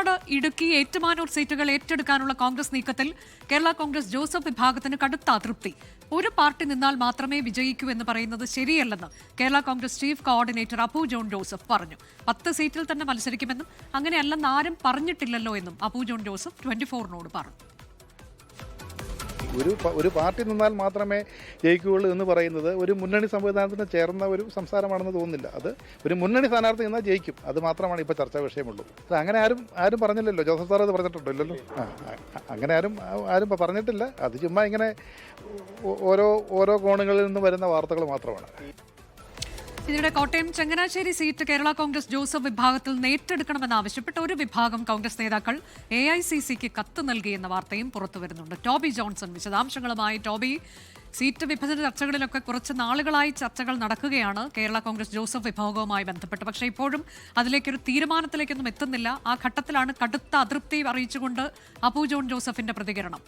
കുട്ടനാട്, ഇടുക്കി, ഏറ്റുമാനൂർ സീറ്റുകൾ ഏറ്റെടുക്കാനുള്ള കോൺഗ്രസ് നീക്കത്തിൽ കേരള കോൺഗ്രസ് ജോസഫ് വിഭാഗത്തിന് കടുത്ത അതൃപ്തി. ഒരു പാർട്ടി നിന്നാൽ മാത്രമേ വിജയിക്കൂ എന്ന് പറയുന്നത് ശരിയല്ലെന്ന് Kerala Congress chief coordinator Appu John Joseph പറഞ്ഞു. 10 സീറ്റിൽ തന്നെ മത്സരിക്കുമെന്നും അങ്ങനെയല്ലെന്ന് ആരും പറഞ്ഞിട്ടില്ലല്ലോ എന്നും അപ്പു ജോൺ ജോസഫ് 24-നോട് പറഞ്ഞു. ഒരു പാർട്ടി നിന്നാൽ മാത്രമേ ജയിക്കുകയുള്ളൂ എന്ന് പറയുന്നത് ഒരു മുന്നണി സംവിധാനത്തിന് ചേർന്ന ഒരു സംസാരമാണെന്ന് തോന്നുന്നില്ല. അത് ഒരു മുന്നണി സ്ഥാനാർത്ഥി നിന്നാൽ ജയിക്കും, അത് മാത്രമാണ് ഇപ്പോൾ ചർച്ചാ വിഷയമുള്ളൂ. അങ്ങനെ ആരും പറഞ്ഞില്ലല്ലോ. ജോസഫ് സാർ അത് പറഞ്ഞിട്ടുണ്ടല്ലോ. അങ്ങനെ ആരും പറഞ്ഞിട്ടില്ല. അത് ചുമ്മാ ഇങ്ങനെ ഓരോ കോണുകളിൽ നിന്ന് വരുന്ന വാർത്തകൾ മാത്രമാണ്. ഇതിനിടെ കോട്ടയം ചങ്ങനാശ്ശേരി സീറ്റ് കേരള കോൺഗ്രസ് ജോസഫ് വിഭാഗത്തിൽ ഏറ്റെടുക്കണമെന്നാവശ്യപ്പെട്ട് ഒരു വിഭാഗം കോൺഗ്രസ് നേതാക്കൾ AICCക്ക് കത്ത് നൽകിയെന്ന വാർത്തയും പുറത്തുവരുന്നുണ്ട്. ടോബി ജോൺസൺ വിശദാംശങ്ങളുമായി. ടോബി, സീറ്റ് വിഭജന ചർച്ചകളിലൊക്കെ കുറച്ച് നാളുകളായി ചർച്ചകൾ നടക്കുകയാണ് കേരള കോൺഗ്രസ് ജോസഫ് വിഭാഗവുമായി ബന്ധപ്പെട്ട്. പക്ഷേ ഇപ്പോഴും അതിലേക്കൊരു തീരുമാനത്തിലേക്കൊന്നും എത്തുന്നില്ല. ആ ഘട്ടത്തിലാണ് കടുത്ത അതൃപ്തി അറിയിച്ചുകൊണ്ട് അപ്പു ജോൺ ജോസഫിന്റെ പ്രതികരണം.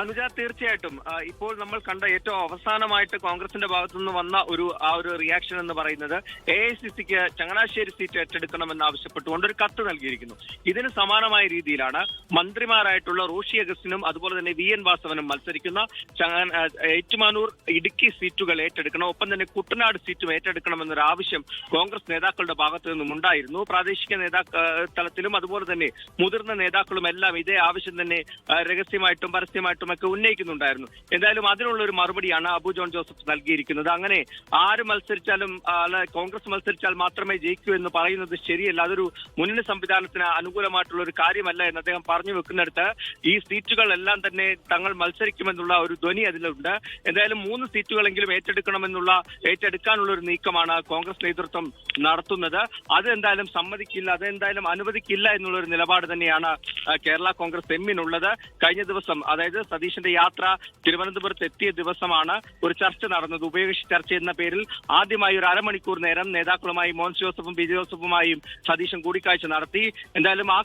അനുജ, തീർച്ചയായിട്ടും ഇപ്പോൾ നമ്മൾ കണ്ട ഏറ്റവും അവസാനമായിട്ട് കോൺഗ്രസിന്റെ ഭാഗത്തുനിന്ന് വന്ന ഒരു റിയാക്ഷൻ എന്ന് പറയുന്നത് AICCക്ക് ചങ്ങനാശ്ശേരി സീറ്റ് ഏറ്റെടുക്കണമെന്ന് ആവശ്യപ്പെട്ടുകൊണ്ട് ഒരു കത്ത് നൽകിയിരിക്കുന്നു. ഇതിന് സമാനമായ രീതിയിലാണ് മന്ത്രിമാരായിട്ടുള്ള റോഷി അഗസ്റ്റിനും അതുപോലെ തന്നെ VN വാസവനും മത്സരിക്കുന്ന ഏറ്റുമാനൂർ, ഇടുക്കി സീറ്റുകൾ ഏറ്റെടുക്കണം, ഒപ്പം തന്നെ കുട്ടനാട് സീറ്റും ഏറ്റെടുക്കണമെന്നൊരു ആവശ്യം കോൺഗ്രസ് നേതാക്കളുടെ ഭാഗത്തു നിന്നും ഉണ്ടായിരുന്നു. പ്രാദേശിക തലത്തിലും അതുപോലെ തന്നെ മുതിർന്ന നേതാക്കളും എല്ലാം ഇതേ ആവശ്യം തന്നെ രഹസ്യമായിട്ടും പരസ്യമായിട്ടും ഒക്കെ ഉന്നയിക്കുന്നുണ്ടായിരുന്നു. എന്തായാലും അതിനുള്ള ഒരു മറുപടിയാണ് അപ്പു ജോൺ ജോസഫ് നൽകിയിരിക്കുന്നത്. അങ്ങനെ ആര് മത്സരിച്ചാലും കോൺഗ്രസ് മത്സരിച്ചാൽ മാത്രമേ ജയിക്കൂ എന്ന് പറയുന്നത് ശരിയല്ല, അതൊരു മുന്നണി സംവിധാനത്തിന് അനുകൂലമായിട്ടുള്ള ഒരു കാര്യമല്ല എന്ന് അദ്ദേഹം പറഞ്ഞു വെക്കുന്നിടത്ത് ഈ സീറ്റുകളെല്ലാം തന്നെ തങ്ങൾ മത്സരിക്കുമെന്നുള്ള ഒരു ധ്വനി അതിലുണ്ട്. എന്തായാലും 3 സീറ്റുകളെങ്കിലും ഏറ്റെടുക്കാനുള്ള ഒരു നീക്കമാണ് കോൺഗ്രസ് നേതൃത്വം നടത്തുന്നത്. അത് എന്തായാലും സമ്മതിക്കില്ല, അതെന്തായാലും അനുവദിക്കില്ല എന്നുള്ള ഒരു നിലപാട് തന്നെയാണ് കേരള കോൺഗ്രസ് എമ്മിനുള്ളത്. കഴിഞ്ഞ ദിവസം, അതായത് സതീശന്റെ യാത്ര തിരുവനന്തപുരത്ത് എത്തിയ ദിവസമാണ് ഒരു ചർച്ച നടന്നത്. ഉഭയകക്ഷി ചർച്ച എന്ന പേരിൽ ആദ്യമായി ഒരു അരമണിക്കൂർ നേരം നേതാക്കളുമായി മോൻസ് ജോസഫും BJ ജോസഫുമായും സതീശൻ കൂടിക്കാഴ്ച നടത്തി. എന്തായാലും ആ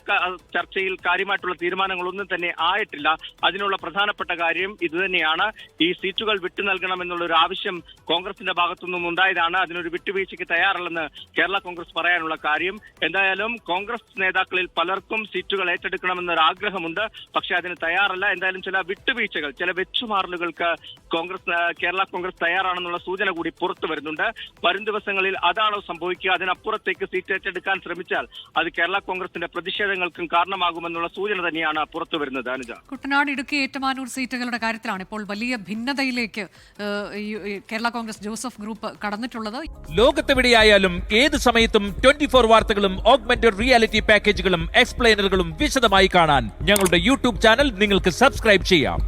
ചർച്ചയിൽ കാര്യമായിട്ടുള്ള തീരുമാനങ്ങളൊന്നും തന്നെ ആയിട്ടില്ല. അതിനുള്ള പ്രധാനപ്പെട്ട കാര്യം ഇതുതന്നെയാണ്. ഈ സീറ്റുകൾ വിട്ടു നൽകണമെന്നുള്ള ഒരു ആവശ്യം കോൺഗ്രസിന്റെ ഭാഗത്തുനിന്നും ഉണ്ടായതാണ്. അതിനൊരു വിട്ടുവീഴ്ചയ്ക്ക് തയ്യാറല്ലെന്ന് കേരള കോൺഗ്രസ് പറയാനുള്ള കാര്യം. എന്തായാലും കോൺഗ്രസ് നേതാക്കളിൽ പലർക്കും സീറ്റുകൾ ഏറ്റെടുക്കണമെന്നൊരു ആഗ്രഹമുണ്ട്, പക്ഷെ അതിന് തയ്യാറല്ല. എന്തായാലും ചില വിട്ടുവീഴ്ചകൾ, ചില വെച്ചുമാറലുകൾക്ക് കേരള കോൺഗ്രസ് തയ്യാറാണെന്നുള്ള സൂചന കൂടി പുറത്തു വരുന്നുണ്ട്. വരും ദിവസങ്ങളിൽ അതാണോ സംഭവിക്കുക? അതിനപ്പുറത്തേക്ക് സീറ്റ് ഏറ്റെടുക്കാൻ ശ്രമിച്ചാൽ അത് കേരള കോൺഗ്രസിന്റെ പ്രതിഷേധങ്ങൾക്കും കാരണമാകുമെന്നുള്ള സൂചന തന്നെയാണ് പുറത്തു വരുന്നത്. അനുജ, കുട്ടനാട്, ഇടുക്കി, ഏറ്റുമാനൂർ സീറ്റുകളുടെ കാര്യത്തിലാണ് ഇപ്പോൾ വലിയ ഭിന്നതയിലേക്ക് കേരള കോൺഗ്രസ് ജോസഫ് ഗ്രൂപ്പ് കടന്നിട്ടുള്ളത്. ലോകത്തെവിടെയായാലും ഏത് സമയത്തും 24 വാർത്തകളും ഓഗ്മെന്റഡ് റിയാലിറ്റി പാക്കേജുകളും എക്സ്പ്ലെയിനറുകളും വിശദമായി കാണാൻ ഞങ്ങളുടെ YouTube ചാനൽ നിങ്ങൾക്ക് സബ്സ്ക്രൈബ് ചെയ്യാം.